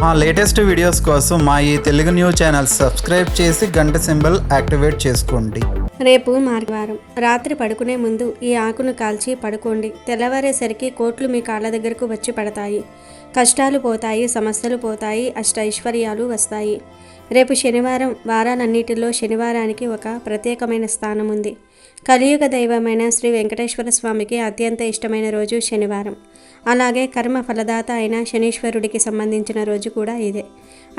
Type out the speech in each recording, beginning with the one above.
మా latest videos కోసం మా ఈ తెలుగు న్యూస్ ఛానల్ సబ్స్క్రైబ్ చేసి గంట సింబల్ యాక్టివేట్ చేసుకోండి. రేపు మంగళవారం రాత్రి పడుకునే ముందు ఈ ఆకును కాల్చి పడుకోండి. తెల్లవారేసరికి కోట్లు మీ కాళ్ళ దగ్గరకు వచ్చి పడతాయి. కష్టాలు పోతాయి, సమస్యలు పోతాయి, అష్టైశ్వర్యాలు వస్తాయి. రేపు శనివారం. వారాలన్నిటిలో శనివారానికి ఒక ప్రత్యేకమైన స్థానం ఉంది. కలియుగ దైవమైన శ్రీ వెంకటేశ్వర స్వామికి అత్యంత ఇష్టమైన రోజు శనివారం. అలాగే కర్మ ఫలదాత అయిన శనీశ్వరుడికి సంబంధించిన రోజు కూడా ఇదే.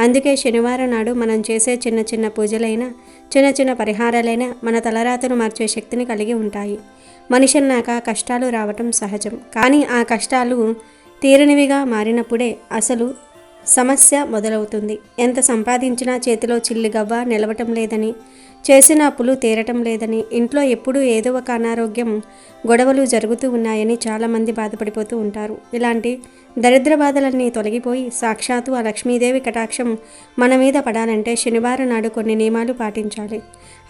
అందుకే శనివారం నాడు మనం చేసే చిన్న చిన్న పూజలైనా, చిన్న చిన్న పరిహారాలైనా మన తలరాతను మార్చే శక్తిని కలిగి ఉంటాయి. మనిషి అన్నాక కష్టాలు రావటం సహజం. కానీ ఆ కష్టాలు తీరనివిగా మారినప్పుడే అసలు సమస్య మొదలవుతుంది. ఎంత సంపాదించినా చేతిలో చిల్లిగవ్వ నిలవటం లేదని, చేసిన అప్పులు తీరటం లేదని, ఇంట్లో ఎప్పుడూ ఏదో ఒక అనారోగ్యం, గొడవలు జరుగుతూ ఉన్నాయని చాలామంది బాధపడిపోతూ ఉంటారు. ఇలాంటి దరిద్ర బాధలన్నీ తొలగిపోయి సాక్షాత్తు ఆ లక్ష్మీదేవి కటాక్షం మన మీద పడాలంటే శనివారం నాడు కొన్ని నియమాలు పాటించాలి.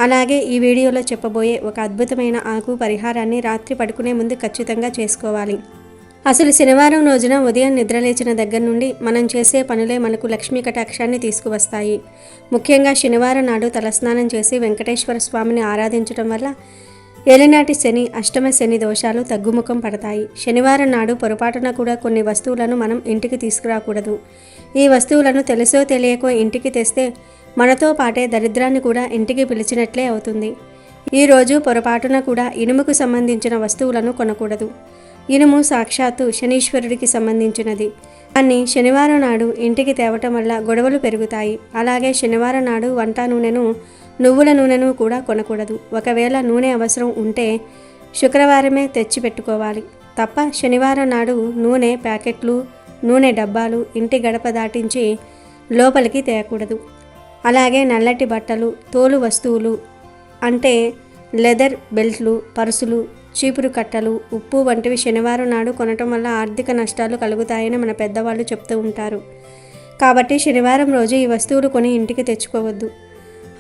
అలాగే ఈ వీడియోలో చెప్పబోయే ఒక అద్భుతమైన ఆకు పరిహారాన్ని రాత్రి పడుకునే ముందు ఖచ్చితంగా చేసుకోవాలి. అసలు శనివారం రోజున ఉదయం నిద్రలేచిన దగ్గర నుండి మనం చేసే పనులే మనకు లక్ష్మీ కటాక్షాన్ని తీసుకువస్తాయి. ముఖ్యంగా శనివారం నాడు తలస్నానం చేసి వెంకటేశ్వర స్వామిని ఆరాధించడం వల్ల ఏలినాటి శని, అష్టమ శని దోషాలు తగ్గుముఖం పడతాయి. శనివారం నాడు పొరపాటున కూడా కొన్ని వస్తువులను మనం ఇంటికి తీసుకురాకూడదు. ఈ వస్తువులను తెలుసో తెలియకో ఇంటికి తెస్తే మనతో పాటే దరిద్రాన్ని కూడా ఇంటికి పిలిచినట్లే అవుతుంది. ఈరోజు పొరపాటున కూడా ఇనుముకు సంబంధించిన వస్తువులను కొనకూడదు. ఇనుము సాక్షాత్తు శనీశ్వరుడికి సంబంధించినది. కానీ శనివారం నాడు ఇంటికి తేవటం వల్ల గొడవలు పెరుగుతాయి. అలాగే శనివారం నాడు వంట నూనెను, నువ్వుల నూనెను కూడా కొనకూడదు. ఒకవేళ నూనె అవసరం ఉంటే శుక్రవారమే తెచ్చి పెట్టుకోవాలి తప్ప శనివారం నాడు నూనె ప్యాకెట్లు, నూనె డబ్బాలు ఇంటి గడప దాటించి లోపలికి తేయకూడదు. అలాగే నల్లటి బట్టలు, తోలు వస్తువులు అంటే లెదర్ బెల్ట్లు, పర్సులు, చీపురు కట్టలు, ఉప్పు వంటివి శనివారం నాడు కొనటం వల్ల ఆర్థిక నష్టాలు కలుగుతాయని మన పెద్దవాళ్ళు చెప్తూ ఉంటారు. కాబట్టి శనివారం రోజు ఈ వస్తువులు కొని ఇంటికి తెచ్చుకోవద్దు.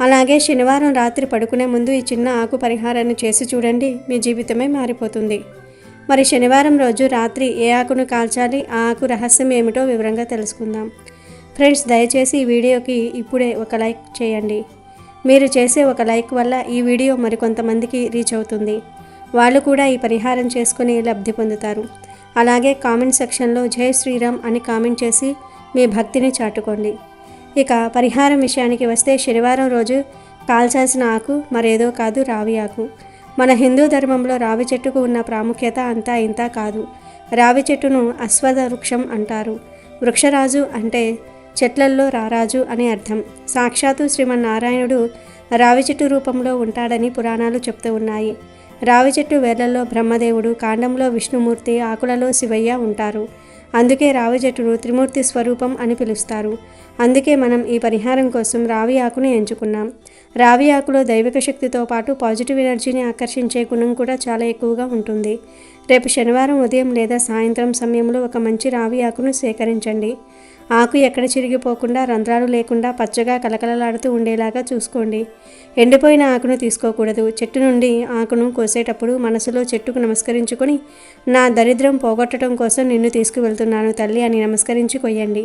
అలాగే శనివారం రాత్రి పడుకునే ముందు ఈ చిన్న ఆకు పరిహారాన్ని చేసి చూడండి, మీ జీవితమే మారిపోతుంది. మరి శనివారం రోజు రాత్రి ఏ ఆకును కాల్చాలి, ఆ ఆకు రహస్యం ఏమిటో వివరంగా తెలుసుకుందాం. ఫ్రెండ్స్, దయచేసి ఈ వీడియోకి ఇప్పుడే ఒక లైక్ చేయండి. మీరు చేసే ఒక లైక్ వల్ల ఈ వీడియో మరికొంతమందికి రీచ్ అవుతుంది. వాళ్ళు కూడా ఈ పరిహారం చేసుకుని లబ్ధి పొందుతారు. అలాగే కామెంట్ సెక్షన్లో జై శ్రీరామ్ అని కామెంట్ చేసి మీ భక్తిని చాటుకోండి. ఇక పరిహారం విషయానికి వస్తే శనివారం రోజు కాల్చాల్సిన ఆకు మరేదో కాదు, రావి ఆకు. మన హిందూ ధర్మంలో రావి చెట్టుకు ఉన్న ప్రాముఖ్యత అంతా ఇంతా కాదు. రావి చెట్టును అశ్వథ వృక్షం అంటారు. వృక్షరాజు అంటే చెట్లల్లో రారాజు అని అర్థం. సాక్షాత్తు శ్రీమన్నారాయణుడు రావి చెట్టు రూపంలో ఉంటాడని పురాణాలు చెప్తూ ఉన్నాయి. రావి చెట్టు వేర్లలో బ్రహ్మదేవుడు, కాండంలో విష్ణుమూర్తి, ఆకులలో శివయ్య ఉంటారు. అందుకే రావి చెట్టును త్రిమూర్తి స్వరూపం అని పిలుస్తారు. అందుకే మనం ఈ పరిహారం కోసం రావి ఆకును ఎంచుకున్నాం. రావి ఆకులో దైవిక శక్తితో పాటు పాజిటివ్ ఎనర్జీని ఆకర్షించే గుణం కూడా చాలా ఎక్కువగా ఉంటుంది. రేపు శనివారం ఉదయం లేదా సాయంత్రం సమయంలో ఒక మంచి రావి ఆకును సేకరించండి. ఆకు ఎక్కడ చిరిగిపోకుండా, రంధ్రాలు లేకుండా పచ్చగా కలకలలాడుతూ ఉండేలాగా చూసుకోండి. ఎండిపోయిన ఆకును తీసుకోకూడదు. చెట్టు నుండి ఆకును కోసేటప్పుడు మనసులో చెట్టుకు నమస్కరించుకొని, నా దరిద్రం పోగొట్టడం కోసం నిన్ను తీసుకువెళ్తున్నాను తల్లి అని నమస్కరించి కొయ్యండి.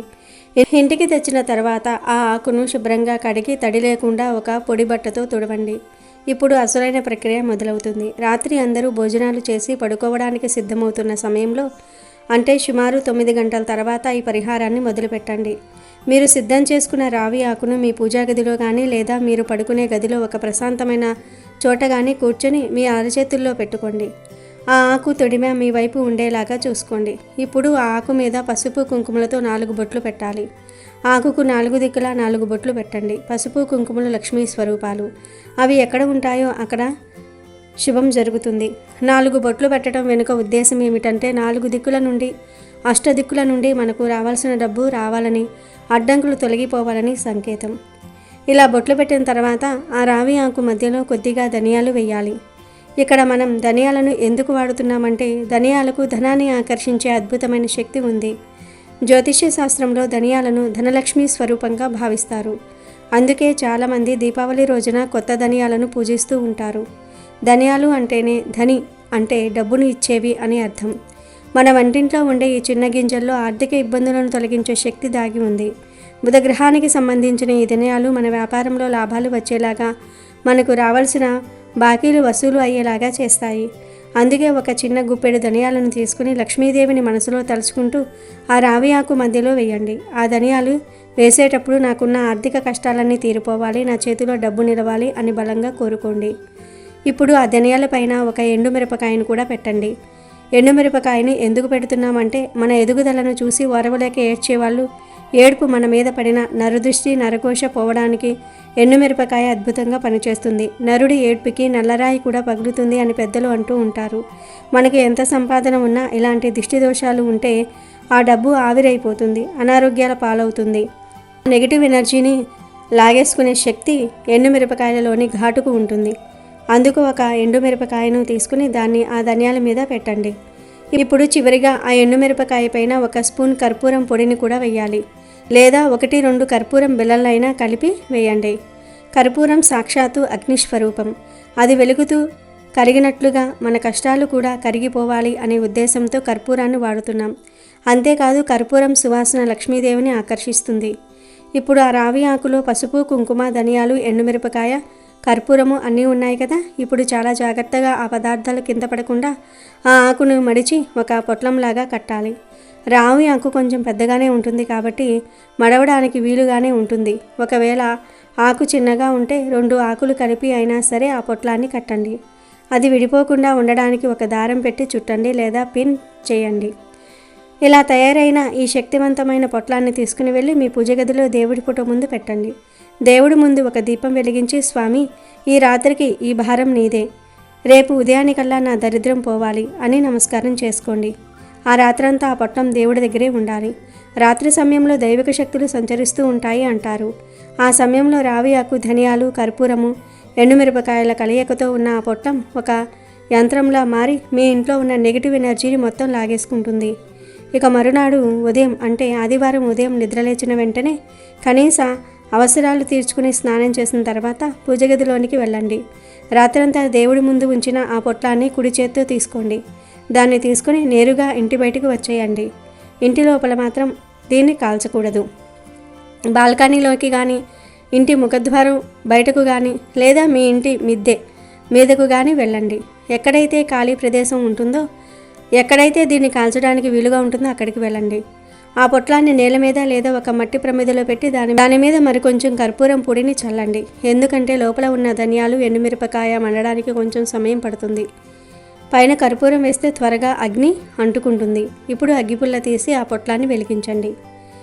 ఇంటికి తెచ్చిన తర్వాత ఆ ఆకును శుభ్రంగా కడిగి తడి లేకుండా ఒక పొడి బట్టతో తుడవండి. ఇప్పుడు అసలైన ప్రక్రియ మొదలవుతుంది. రాత్రి అందరూ భోజనాలు చేసి పడుకోవడానికి సిద్ధమవుతున్న సమయంలో, అంటే సుమారు 9 గంటల తర్వాత ఈ పరిహారాన్ని మొదలుపెట్టండి. మీరు సిద్ధం చేసుకున్న రావి ఆకును మీ పూజా గదిలో కానీ లేదా మీరు పడుకునే గదిలో ఒక ప్రశాంతమైన చోట కానీ కూర్చొని మీ అరచేతుల్లో పెట్టుకోండి. ఆ ఆకు తొడిమ మీ వైపు ఉండేలాగా చూసుకోండి. ఇప్పుడు ఆ ఆకు మీద పసుపు కుంకుమలతో 4 బొట్లు పెట్టాలి. ఆకుకు 4 దిక్కులా 4 బొట్లు పెట్టండి. పసుపు కుంకుమలు లక్ష్మీ స్వరూపాలు. అవి ఎక్కడ ఉంటాయో అక్కడ శుభం జరుగుతుంది. 4 బొట్లు పెట్టడం వెనుక ఉద్దేశం ఏమిటంటే 4 దిక్కుల నుండి, అష్టదిక్కుల నుండి మనకు రావాల్సిన డబ్బు రావాలని, అడ్డంకులు తొలగిపోవాలని సంకేతం. ఇలా బొట్లు పెట్టిన తర్వాత ఆ రావి ఆకు మధ్యలో కొద్దిగా ధనియాలు వేయాలి. ఇక్కడ మనం ధనియాలను ఎందుకు వాడుతున్నామంటే ధనియాలకు ధనాన్ని ఆకర్షించే అద్భుతమైన శక్తి ఉంది. జ్యోతిష్య శాస్త్రంలో ధనియాలను ధనలక్ష్మి స్వరూపంగా భావిస్తారు. అందుకే చాలామంది దీపావళి రోజున కొత్త ధనియాలను పూజిస్తూ ఉంటారు. ధనియాలు అంటేనే ధని అంటే డబ్బును ఇచ్చేవి అని అర్థం. మన వంటింట్లో ఉండే ఈ చిన్న గింజల్లో ఆర్థిక ఇబ్బందులను తొలగించే శక్తి దాగి ఉంది. బుధగ్రహానికి సంబంధించిన ఈ ధనియాలు మన వ్యాపారంలో లాభాలు వచ్చేలాగా, మనకు రావాల్సిన బాకీలు వసూలు అయ్యేలాగా చేస్తాయి. అందుకే ఒక చిన్న గుప్పెడు ధనియాలను తీసుకుని లక్ష్మీదేవిని మనసులో తలుచుకుంటూ ఆ రావి ఆకు మధ్యలో వేయండి. ఆ ధనియాలు వేసేటప్పుడు నాకున్న ఆర్థిక కష్టాలన్నీ తీరిపోవాలి, నా చేతిలో డబ్బు నిలవాలి అని బలంగా కోరుకోండి. ఇప్పుడు ఆ ధనియాల పైన ఒక ఎండుమిరపకాయను కూడా పెట్టండి. ఎండుమిరపకాయని ఎందుకు పెడుతున్నామంటే మన ఎదుగుదలను చూసి ఓర్వలేక ఏడ్చేవాళ్ళు, ఏడుపు మన మీద పడిన నరదృష్టి నరకోశ పోవడానికి ఎండుమిరపకాయ అద్భుతంగా పనిచేస్తుంది. నరుడి ఏడ్పుకి నల్లరాయి కూడా పగులుతుంది అని పెద్దలు అంటూ ఉంటారు. మనకి ఎంత సంపాదన ఉన్నా ఇలాంటి దిష్టి దోషాలు ఉంటే ఆ డబ్బు ఆవిరైపోతుంది, అనారోగ్యాల పాలవుతుంది. నెగిటివ్ ఎనర్జీని లాగేసుకునే శక్తి ఎండుమిరపకాయలలోని ఘాటుకు ఉంటుంది. అందుకు ఒక ఎండుమిరపకాయను తీసుకుని దాన్ని ఆ ధనియాల మీద పెట్టండి. ఇప్పుడు చివరిగా ఆ ఎండుమిరపకాయ పైన ఒక స్పూన్ కర్పూరం పొడిని కూడా వేయాలి, లేదా 1-2 కర్పూరం బిళ్ళలైనా కలిపి వేయండి. కర్పూరం సాక్షాత్తు అగ్నిస్వరూపం. అది వెలుగుతూ కరిగినట్లుగా మన కష్టాలు కూడా కరిగిపోవాలి అనే ఉద్దేశంతో కర్పూరాన్ని వాడుతున్నాం. అంతేకాదు కర్పూరం సువాసన లక్ష్మీదేవిని ఆకర్షిస్తుంది. ఇప్పుడు ఆ రావి ఆకులో పసుపు, కుంకుమ, ధనియాలు, ఎండుమిరపకాయ, కర్పూరము అన్నీ ఉన్నాయి కదా. ఇప్పుడు చాలా జాగ్రత్తగా ఆ పదార్థాలు కింద పడకుండా ఆ ఆకును మడిచి ఒక పొట్లంలాగా కట్టాలి. రావి ఆకు కొంచెం పెద్దగానే ఉంటుంది కాబట్టి మడవడానికి వీలుగానే ఉంటుంది. ఒకవేళ ఆకు చిన్నగా ఉంటే 2 ఆకులు కలిపి అయినా సరే ఆ పొట్లాన్ని కట్టండి. అది విడిపోకుండా ఉండడానికి ఒక దారం పెట్టి చుట్టండి లేదా పిన్ చేయండి. ఇలా తయారైన ఈ శక్తివంతమైన పొట్లాన్ని తీసుకుని వెళ్ళి మీ పూజ గదిలో దేవుడి ఫోటో ముందు పెట్టండి. దేవుడి ముందు ఒక దీపం వెలిగించి, స్వామి, ఈ రాత్రికి ఈ భారం నీదే, రేపు ఉదయానికల్లా నా దరిద్రం పోవాలి అని నమస్కారం చేసుకోండి. ఆ రాత్రంతా ఆ పొట్లం దేవుడి దగ్గరే ఉండాలి. రాత్రి సమయంలో దైవిక శక్తులు సంచరిస్తూ ఉంటాయి అంటారు. ఆ సమయంలో రావి ఆకు, ధనియాలు, కర్పూరము, ఎండుమిరపకాయల కలయికతో ఉన్న ఆ పొట్లం ఒక యంత్రంలా మారి మీ ఇంట్లో ఉన్న నెగిటివ్ ఎనర్జీని మొత్తం లాగేసుకుంటుంది. ఇక మరునాడు ఉదయం అంటే ఆదివారం ఉదయం నిద్రలేచిన వెంటనే కనీస అవసరాలు తీర్చుకుని స్నానం చేసిన తర్వాత పూజ గదిలోనికి వెళ్ళండి. రాత్రంతా దేవుడి ముందు ఉంచిన ఆ పొట్లాన్ని కుడి చేత్తో తీసుకోండి. దాన్ని తీసుకుని నేరుగా ఇంటి బయటకు వచ్చేయండి. ఇంటి లోపల మాత్రం దీన్ని కాల్చకూడదు. బాల్కనీలోకి కానీ, ఇంటి ముఖద్వారం బయటకు కానీ, లేదా మీ ఇంటి మిద్దె మీదకు కానీ వెళ్ళండి. ఎక్కడైతే ఖాళీ ప్రదేశం ఉంటుందో, ఎక్కడైతే దీన్ని కాల్చడానికి వీలుగా ఉంటుందో అక్కడికి వెళ్ళండి. ఆ పొట్లాన్ని నేల మీద లేదా ఒక మట్టి ప్రమిదలో పెట్టి దాని మీద మరికొంచెం కర్పూరం పొడిని చల్లండి. ఎందుకంటే లోపల ఉన్న ధనియాలు, ఎండుమిరపకాయ మండడానికి కొంచెం సమయం పడుతుంది. పైన కర్పూరం వేస్తే త్వరగా అగ్ని అంటుకుంటుంది. ఇప్పుడు అగ్గిపుల్ల తీసి ఆ పొట్లాన్ని వెలిగించండి.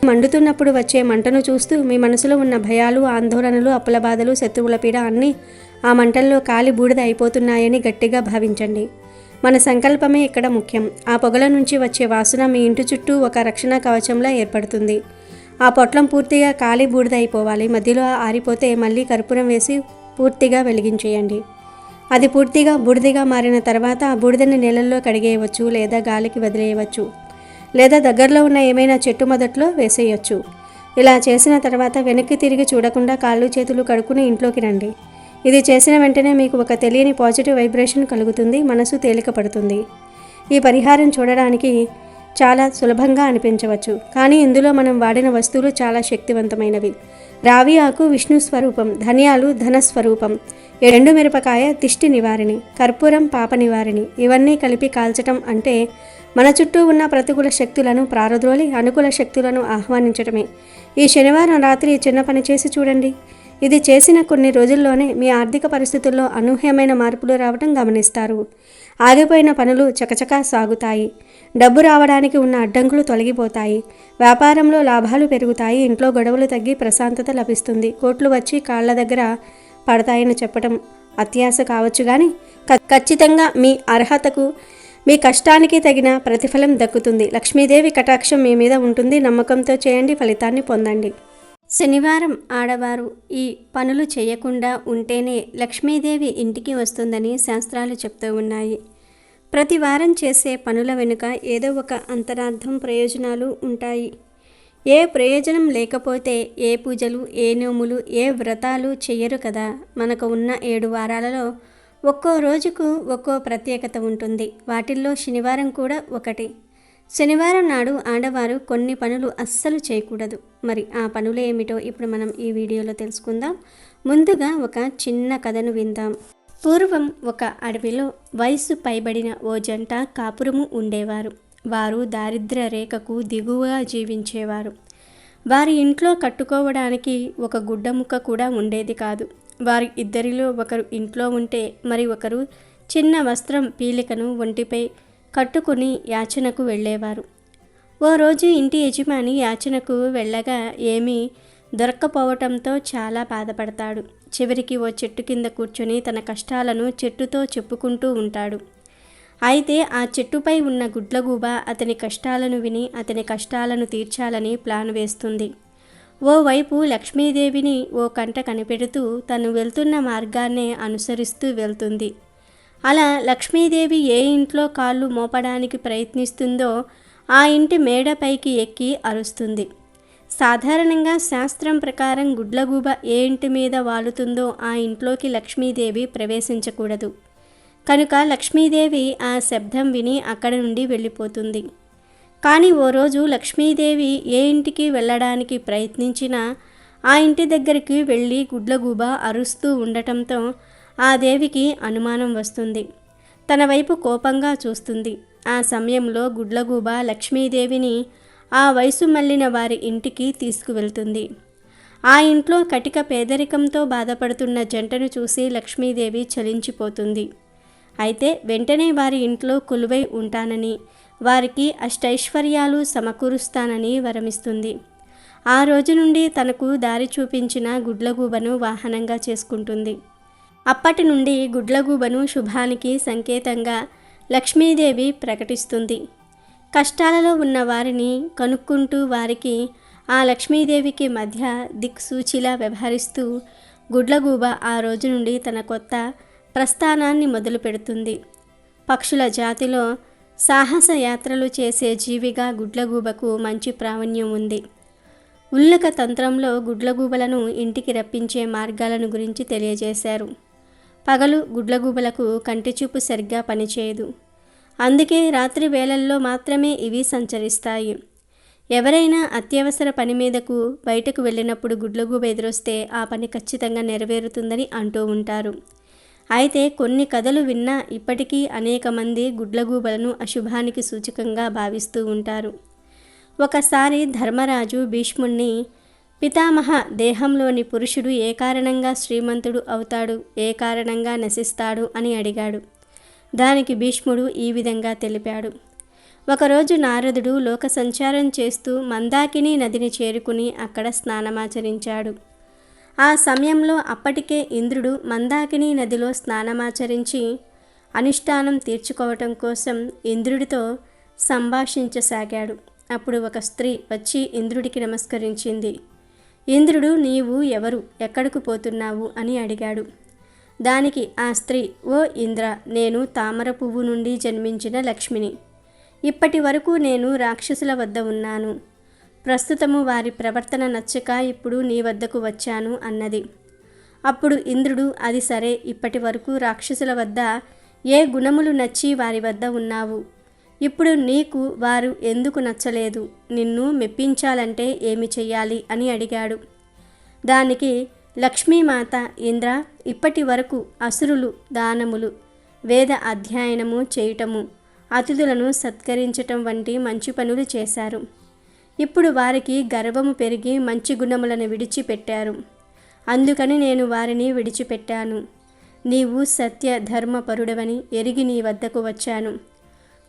మండుతున్నప్పుడు వచ్చే మంటను చూస్తూ మీ మనసులో ఉన్న భయాలు, ఆందోళనలు, అప్పుల బాధలు, శత్రువుల పీడ అన్నీ ఆ మంటల్లో కాలి బూడిద అయిపోతున్నాయని గట్టిగా భావించండి. మన సంకల్పమే ఇక్కడ ముఖ్యం. ఆ పొగల నుంచి వచ్చే వాసన మీ ఇంటి చుట్టూ ఒక రక్షణ కవచంలా ఏర్పడుతుంది. ఆ పొట్లం పూర్తిగా కాలి బూడిద అయిపోవాలి. మధ్యలో ఆరిపోతే మళ్ళీ కర్పూరం వేసి పూర్తిగా వెలిగించేయండి. అది పూర్తిగా బూడిదగా మారిన తర్వాత ఆ బూడిదని నీళ్ళల్లో కడిగేయవచ్చు, లేదా గాలికి వదిలేయవచ్చు, లేదా దగ్గరలో ఉన్న ఏమైనా చెట్టు మొదట్లో వేసేయచ్చు. ఇలా చేసిన తర్వాత వెనక్కి తిరిగి చూడకుండా కాళ్ళు చేతులు కడుక్కుని ఇంట్లోకి రండి. ఇది చేసిన వెంటనే మీకు ఒక తెలియని పాజిటివ్ వైబ్రేషన్ కలుగుతుంది. మనసు తేలిక పడుతుంది. ఈ పరిహారం చూడడానికి చాలా సులభంగా అనిపించవచ్చు, కానీ ఇందులో మనం వాడిన వస్తువులు చాలా శక్తివంతమైనవి. రావి ఆకు విష్ణు స్వరూపం, ధనియాలు ధన స్వరూపం, ఎండుమిరపకాయ దిష్టి నివారిణి, కర్పూరం పాప నివారిణి. ఇవన్నీ కలిపి కాల్చటం అంటే మన చుట్టూ ఉన్న ప్రతికూల శక్తులను ప్రారద్రోలి అనుకూల శక్తులను ఆహ్వానించటమే. ఈ శనివారం రాత్రి చిన్న పని చేసి చూడండి. ఇది చేసిన కొన్ని రోజుల్లోనే మీ ఆర్థిక పరిస్థితుల్లో అనూహ్యమైన మార్పులు రావడం గమనిస్తారు. ఆగిపోయిన పనులు చకచకా సాగుతాయి. డబ్బు రావడానికి ఉన్న అడ్డంకులు తొలగిపోతాయి. వ్యాపారంలో లాభాలు పెరుగుతాయి. ఇంట్లో గొడవలు తగ్గి ప్రశాంతత లభిస్తుంది. కోట్లు వచ్చి కాళ్ళ దగ్గర పడతాయని చెప్పడం అత్యాశ కావచ్చు, కానీ ఖచ్చితంగా మీ అర్హతకు, మీ కష్టానికి తగిన ప్రతిఫలం దక్కుతుంది. లక్ష్మీదేవి కటాక్షం మీ మీద ఉంటుంది. నమ్మకంతో చేయండి, ఫలితాన్ని పొందండి. శనివారం ఆడవారు ఈ పనులు చేయకుండా ఉంటేనే లక్ష్మీదేవి ఇంటికి వస్తుందని శాస్త్రాలు చెప్తూ ఉన్నాయి. ప్రతి వారం చేసే పనుల వెనుక ఏదో ఒక అంతరార్థం, ప్రయోజనాలు ఉంటాయి. ఏ ప్రయోజనం లేకపోతే ఏ పూజలు, ఏ నోములు, ఏ వ్రతాలు చెయ్యరు కదా. మనకు ఉన్న 7 వారాలలో ఒక్కో రోజుకు ఒక్కో ప్రత్యేకత ఉంటుంది. వాటిల్లో శనివారం కూడా ఒకటి. శనివారం నాడు ఆడవారు కొన్ని పనులు అస్సలు చేయకూడదు. మరి ఆ పనులు ఏమిటో ఇప్పుడు మనం ఈ వీడియోలో తెలుసుకుందాం. ముందుగా ఒక చిన్న కథను విందాం. పూర్వం ఒక అడవిలో వయసు పైబడిన ఓ జంట కాపురము ఉండేవారు. వారు దారిద్ర్య రేఖకు దిగువగా జీవించేవారు. వారి ఇంట్లో కట్టుకోవడానికి ఒక గుడ్డ ముక్క కూడా ఉండేది కాదు. వారి ఇద్దరిలో ఒకరు ఇంట్లో ఉంటే మరి ఒకరు చిన్న వస్త్రం పీలికను ఒంటిపై కట్టుకుని యాచనకు వెళ్ళేవారు. ఓ రోజు ఇంటి యజమాని యాచనకు వెళ్ళగా ఏమీ దొరక్కపోవటంతో చాలా బాధపడతాడు. చివరికి ఓ చెట్టు కింద కూర్చొని తన కష్టాలను చెట్టుతో చెప్పుకుంటూ ఉంటాడు. అయితే ఆ చెట్టుపై ఉన్న గుడ్లగూబ అతని కష్టాలను విని అతని కష్టాలను తీర్చాలని ప్లాన్ వేస్తుంది. ఓవైపు లక్ష్మీదేవిని ఓ కంట కనిపెడుతూ తను వెళ్తున్న మార్గాన్నే అనుసరిస్తూ వెళ్తుంది. అలా లక్ష్మీదేవి ఏ ఇంట్లో కాళ్ళు మోపడానికి ప్రయత్నిస్తుందో ఆ ఇంటి మేడపైకి ఎక్కి అరుస్తుంది. సాధారణంగా శాస్త్రం ప్రకారం గుడ్లగూబ ఏ ఇంటి మీద వాలుతుందో ఆ ఇంట్లోకి లక్ష్మీదేవి ప్రవేశించకూడదు. కనుక లక్ష్మీదేవి ఆ శబ్దం విని అక్కడి నుండి వెళ్ళిపోతుంది. కానీ ఓ రోజు లక్ష్మీదేవి ఏ ఇంటికి వెళ్ళడానికి ప్రయత్నించినా ఆ ఇంటి దగ్గరికి వెళ్ళి గుడ్లగూబ అరుస్తూ ఉండటంతో ఆ దేవికి అనుమానం వస్తుంది. తన వైపు కోపంగా చూస్తుంది. ఆ సమయంలో గుడ్లగూబ లక్ష్మీదేవిని ఆ వయసు మళ్ళిన వారి ఇంటికి తీసుకువెళ్తుంది. ఆ ఇంట్లో కటిక పేదరికంతో బాధపడుతున్న జంటను చూసి లక్ష్మీదేవి చలించిపోతుంది. అయితే వెంటనే వారి ఇంట్లో కొలువై ఉంటానని, వారికి అష్టైశ్వర్యాలు సమకూరుస్తానని వరమిస్తుంది. ఆ రోజు నుండి తనకు దారి చూపించిన గుడ్లగూబను వాహనంగా చేసుకుంటుంది. అప్పటి నుండి గుడ్లగూబను శుభానికి సంకేతంగా లక్ష్మీదేవి ప్రకటిస్తుంది. కష్టాలలో ఉన్న వారిని కనుక్కుంటూ వారికి ఆ లక్ష్మీదేవికి మధ్య దిక్సూచిలా వ్యవహరిస్తూ గుడ్లగూబ ఆ రోజు నుండి తన కొత్త ప్రస్థానాన్ని మొదలు పెడుతుంది. పక్షుల జాతిలో సాహస యాత్రలు చేసే జీవిగా గుడ్లగూబకు మంచి ప్రావీణ్యం ఉంది. ఉల్లక తంత్రంలో గుడ్లగూబలను ఇంటికి రప్పించే మార్గాలను గురించి తెలియజేశారు. పగలు గుడ్లగూబలకు కంటిచూపు సరిగ్గా పనిచేయదు. అందుకే రాత్రి వేళల్లో మాత్రమే ఇవి సంచరిస్తాయి. ఎవరైనా అత్యవసర పని మీదకు బయటకు వెళ్ళినప్పుడు గుడ్లగూబ ఎదురొస్తే ఆ పని ఖచ్చితంగా నెరవేరుతుందని అంటూ ఉంటారు. అయితే కొన్ని కథలు విన్నా ఇప్పటికీ అనేక మంది గుడ్లగూబలను అశుభానికి సూచకంగా భావిస్తూ ఉంటారు. ఒకసారి ధర్మరాజు భీష్ముణ్ణి పితామహ దేహంలోని పురుషుడు ఏ కారణంగా శ్రీమంతుడు అవుతాడు, ఏ కారణంగా నశిస్తాడు అని అడిగాడు. దానికి భీష్ముడు ఈ విధంగా తెలిపాడు. ఒకరోజు నారదుడు లోక సంచారం చేస్తూ మందాకిని నదిని చేరుకుని అక్కడ స్నానమాచరించాడు. ఆ సమయంలో అప్పటికే ఇంద్రుడు మందాకిని నదిలో స్నానమాచరించి అనుష్ఠానం తీర్చుకోవటం కోసం ఇంద్రుడితో సంభాషించసాగాడు. అప్పుడు ఒక స్త్రీ వచ్చి ఇంద్రుడికి నమస్కరించింది. ఇంద్రుడు నీవు ఎవరు, ఎక్కడకు పోతున్నావు అని అడిగాడు. దానికి ఆ స్త్రీ, ఓ ఇంద్ర, నేను తామర పువ్వు నుండి జన్మించిన లక్ష్మిని. ఇప్పటి వరకు నేను రాక్షసుల వద్ద ఉన్నాను. ప్రస్తుతము వారి ప్రవర్తన నచ్చక ఇప్పుడు నీ వద్దకు వచ్చాను అన్నది. అప్పుడు ఇంద్రుడు, అది సరే, ఇప్పటి వరకు రాక్షసుల వద్ద ఏ గుణములు నచ్చి వారి వద్ద ఉన్నావు? ఇప్పుడు నీకు వారు ఎందుకు నచ్చలేదు? నిన్ను మెప్పించాలంటే ఏమి చెయ్యాలి అని అడిగాడు. దానికి లక్ష్మీమాత, ఇంద్ర, ఇప్పటి వరకు అసురులు దానములు, వేద అధ్యయనము చేయటము, అతిథులను సత్కరించటం వంటి మంచి పనులు చేశారు. ఇప్పుడు వారికి గర్వము పెరిగి మంచి గుణములను విడిచిపెట్టారు. అందుకని నేను వారిని విడిచిపెట్టాను. నీవు సత్య ధర్మపరుడవని ఎరిగి నీ వద్దకు వచ్చాను.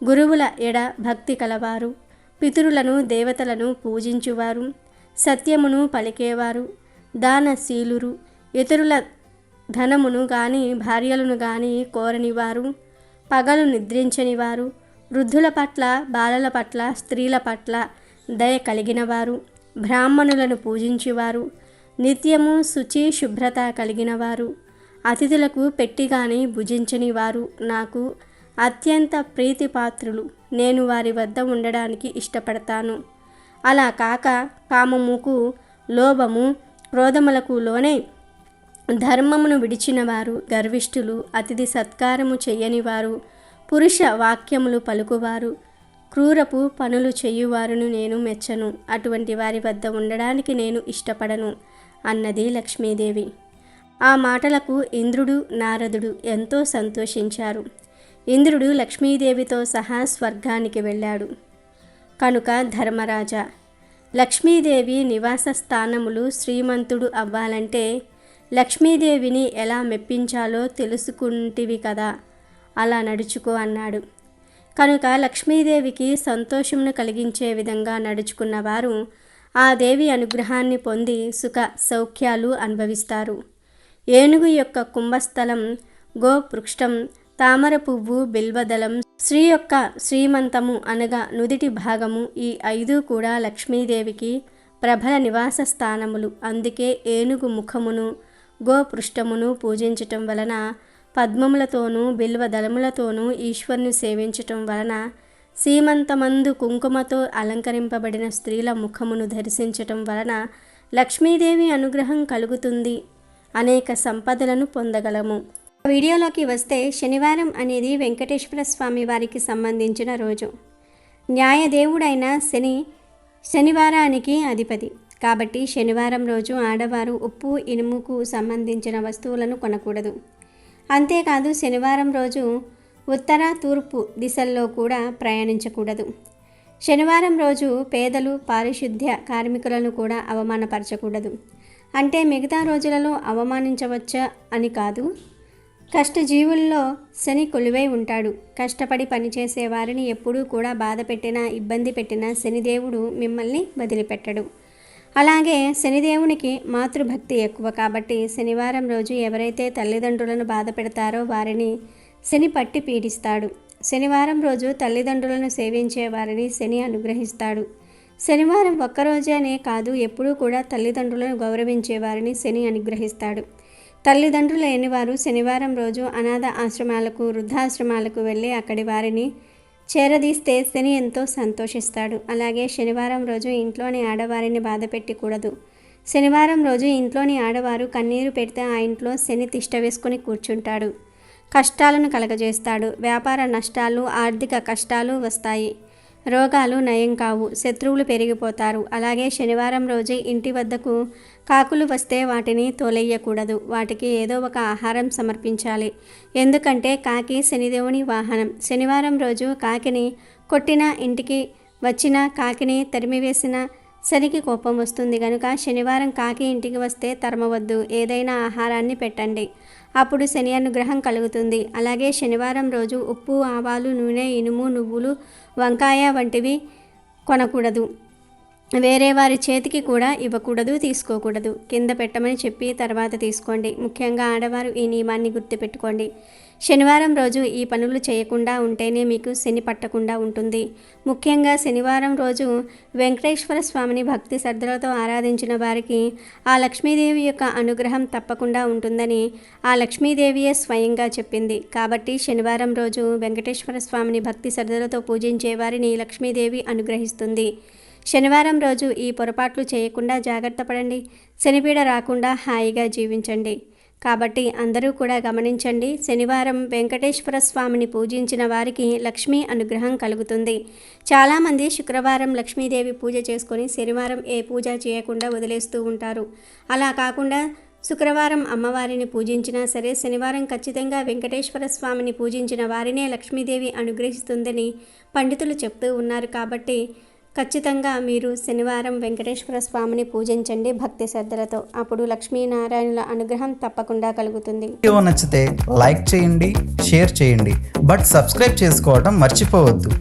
గురువుల ఎడ భక్తి కలవారు, పితరులను దేవతలను పూజించువారు, సత్యమును పలికేవారు, దానశీలురు, ఇతరుల ధనమును గాని భార్యలను గాని కోరనివారు, పగలు నిద్రించనివారు, వృద్ధుల పట్ల, బాలల పట్ల, స్త్రీల పట్ల దయ కలిగినవారు, బ్రాహ్మణులను పూజించువారు, నిత్యము శుచి శుభ్రత కలిగినవారు, అతిథులకు పెట్టిగాని భుజించని వారు నాకు అత్యంత ప్రీతిపాత్రులు. నేను వారి వద్ద ఉండడానికి ఇష్టపడతాను. అలా కాక కామముకు, లోభము, క్రోధములకు లోనై ధర్మమును విడిచినవారు, గర్విష్ఠులు, అతిథి సత్కారము చెయ్యనివారు, పురుష వాక్యములు పలుకువారు, క్రూరపు పనులు చేయువారును నేను మెచ్చను, అటువంటి వారి వద్ద ఉండడానికి నేను ఇష్టపడను అన్నది లక్ష్మీదేవి. ఆ మాటలకు ఇంద్రుడు, నారదుడు ఎంతో సంతోషించారు. ఇంద్రుడు లక్ష్మీదేవితో సహా స్వర్గానికి వెళ్ళాడు. కనుక ధర్మరాజా, లక్ష్మీదేవి నివాస స్థానములు శ్రీమంతుడు అవ్వాలంటే లక్ష్మీదేవిని ఎలా మెప్పించాలో తెలుసుకుంటివి కదా, అలా నడుచుకో అన్నాడు. కనుక లక్ష్మీదేవికి సంతోషమును కలిగించే విధంగా నడుచుకున్నవారు ఆ దేవి అనుగ్రహాన్ని పొంది సుఖ సౌఖ్యాలు అనుభవిస్తారు. ఏనుగు యొక్క కుంభస్థలం, గోపృష్టం, తామర పువ్వు, బిల్వదళం, స్త్రీ యొక్క శ్రీమంతము అనగా నుదిటి భాగము, ఈ 5 కూడా లక్ష్మీదేవికి ప్రబల నివాస స్థానములు. అందుకే ఏనుగు ముఖమును, గోపృష్టమును పూజించటం వలన, పద్మములతోనూ బిల్వదళములతోనూ ఈశ్వరుని సేవించటం వలన, సీమంతమందు కుంకుమతో అలంకరింపబడిన స్త్రీల ముఖమును దర్శించటం వలన లక్ష్మీదేవి అనుగ్రహం కలుగుతుంది. అనేక సంపదలను పొందగలము. వీడియోలోకి వస్తే, శనివారం అనేది వెంకటేశ్వర స్వామి వారికి సంబంధించిన రోజు. న్యాయదేవుడైన శనివారానికి అధిపతి కాబట్టి శనివారం రోజు ఆడవారు ఉప్పు, ఇనుముకు సంబంధించిన వస్తువులను కొనకూడదు. అంతేకాదు శనివారం రోజు ఉత్తర, తూర్పు దిశల్లో కూడా ప్రయాణించకూడదు. శనివారం రోజు పేదలు, పారిశుద్ధ్య కార్మికులను కూడా అవమానపరచకూడదు. అంటే మిగతా రోజులలో అవమానించవచ్చా అని కాదు. కష్టజీవుల్లో శని కొలువై ఉంటాడు. కష్టపడి పనిచేసే వారిని ఎప్పుడూ కూడా బాధ పెట్టినా, ఇబ్బంది పెట్టినా శనిదేవుడు మిమ్మల్ని వదిలిపెట్టడు. అలాగే శనిదేవునికి మాతృభక్తి ఎక్కువ కాబట్టి శనివారం రోజు ఎవరైతే తల్లిదండ్రులను బాధ పెడతారో వారిని శని పట్టి పీడిస్తాడు. శనివారం రోజు తల్లిదండ్రులను సేవించే వారిని శని అనుగ్రహిస్తాడు. శనివారం ఒక్కరోజనే కాదు, ఎప్పుడూ కూడా తల్లిదండ్రులను గౌరవించే వారిని శని అనుగ్రహిస్తాడు. తల్లిదండ్రులు లేనివారు శనివారం రోజు అనాథ ఆశ్రమాలకు, వృద్ధాశ్రమాలకు వెళ్ళి అక్కడి వారిని చేరదీస్తే శని ఎంతో సంతోషిస్తాడు. అలాగే శనివారం రోజు ఇంట్లోని ఆడవారిని బాధ పెట్టకూడదు. శనివారం రోజు ఇంట్లోని ఆడవారు కన్నీరు పెడితే ఆ ఇంట్లో శని తిష్ట వేసుకొని కూర్చుంటాడు. కష్టాలను కలగజేస్తాడు. వ్యాపార నష్టాలు, ఆర్థిక కష్టాలు వస్తాయి. రోగాలు నయం కావు. శత్రువులు పెరిగిపోతారు. అలాగే శనివారం రోజు ఇంటి వద్దకు కాకులు వస్తే వాటిని తోలెయ్యకూడదు. వాటికి ఏదో ఒక ఆహారం సమర్పించాలి. ఎందుకంటే కాకి శనిదేవుని వాహనం. శనివారం రోజు కాకిని కొట్టిన, ఇంటికి వచ్చిన కాకిని తరిమివేసిన శనికి కోపం వస్తుంది. కనుక శనివారం కాకి ఇంటికి వస్తే తరమవద్దు. ఏదైనా ఆహారాన్ని పెట్టండి. అప్పుడు శని అనుగ్రహం కలుగుతుంది. అలాగే శనివారం రోజు ఉప్పు, ఆవాలు, నూనె, ఇనుము, నువ్వులు, వంకాయ వంటివి కొనకూడదు. వేరే వారి చేతికి కూడా ఇవ్వకూడదు, తీసుకోకూడదు. కింద పెట్టమని చెప్పి తర్వాత తీసుకోండి. ముఖ్యంగా ఆడవారు ఈ నియమాన్ని గుర్తుపెట్టుకోండి. శనివారం రోజు ఈ పనులు చేయకుండా ఉంటేనే మీకు శని పట్టకుండా ఉంటుంది. ముఖ్యంగా శనివారం రోజు వెంకటేశ్వర స్వామిని భక్తి శ్రద్ధలతో ఆరాధించిన వారికి ఆ లక్ష్మీదేవి యొక్క అనుగ్రహం తప్పకుండా ఉంటుందని ఆ లక్ష్మీదేవియే స్వయంగా చెప్పింది. కాబట్టి శనివారం రోజు వెంకటేశ్వర స్వామిని భక్తి శ్రద్ధలతో పూజించే వారిని లక్ష్మీదేవి అనుగ్రహిస్తుంది. శనివారం రోజు ఈ పొరపాట్లు చేయకుండా జాగ్రత్త పడండి. శనిపీడ రాకుండా హాయిగా జీవించండి. కాబట్టి అందరూ కూడా గమనించండి. శనివారం వెంకటేశ్వర స్వామిని పూజించిన వారికి లక్ష్మీ అనుగ్రహం కలుగుతుంది. చాలామంది శుక్రవారం లక్ష్మీదేవి పూజ చేసుకొని శనివారం ఏ పూజ చేయకుండా వదిలేస్తూ ఉంటారు. అలా కాకుండా శుక్రవారం అమ్మవారిని పూజించినా సరే శనివారం ఖచ్చితంగా వెంకటేశ్వర స్వామిని పూజించిన వారినే లక్ష్మీదేవి అనుగ్రహిస్తుందని పండితులు చెప్తూ ఉన్నారు. కాబట్టి ఖచ్చితంగా మీరు శనివారం వెంకటేశ్వర స్వామిని పూజించండి భక్తి శ్రద్ధలతో. అప్పుడు లక్ష్మీనారాయణుల అనుగ్రహం తప్పకుండా కలుగుతుంది. వీడియో నచ్చితే లైక్ చేయండి, షేర్ చేయండి, బట్ సబ్స్క్రైబ్ చేసుకోవడం మర్చిపోవద్దు.